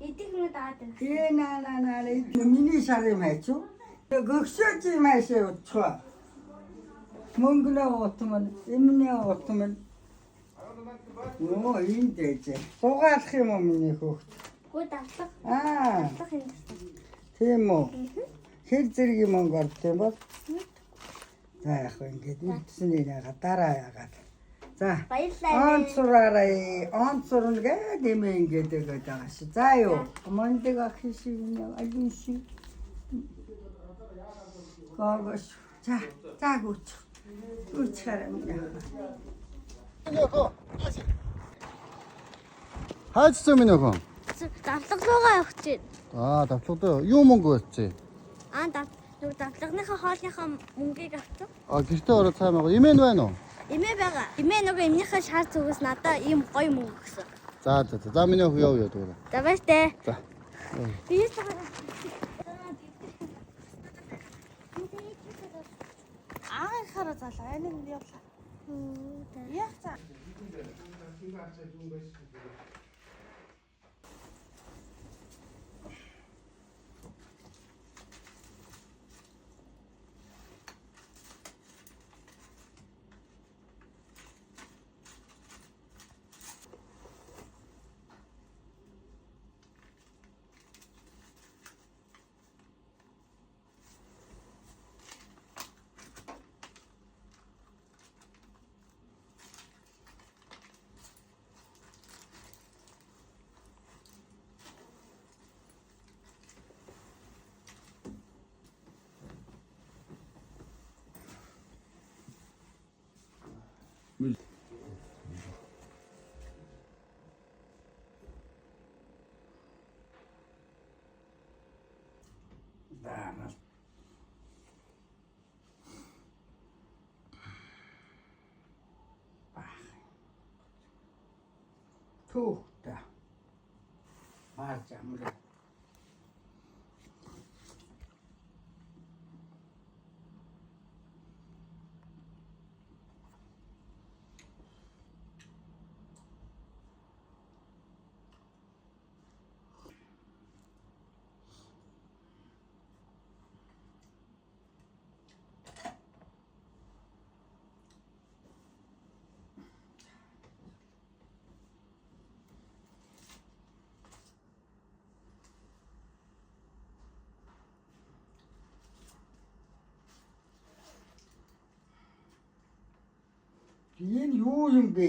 Эдик минь даад. наа миний шар юм хайч юу? Гөгсөөж юм хайшаа утчихва. Мөнгөнөө утман, эмнээ утман. Оо энэ дэж. Сугаалах юм уу миний хөөхт? Гүү давтах. Аа. Давтах юм. Тийм үү. Хэр зэрэг юм онгор тийм бол. За яг ингэж үлдсэний яга дараа ягаад. За. Баярлалаа. Онцураарай. Онцурна гэдэг юм ингэж өгöd байгаа ши. За юу. Мондөг ах шиг юм алин шиг. Гогош. За гүч. Гүч харам яа. Хайцсан минь өхөн. Давтлаглуугаа явах чинь. Давтлагдаа юу мөнгө өгчээ? Давтлагныхаа хоолныхаа мөнгийг авчих. Гэртээ ороод цаамаа. Имэн байна уу? Имээ байгаа. Имээ нөгөө эмнийхээ шар зүгээс надаа ийм гоё мөнгө өгсөн. За миний өхөө яв дүүрэ. За баяртай. За. Би цагаа. Хараа залаа энэ явлаа. Яах цаа. Tuuta. Marja mulle. Энэ юу юм бэ?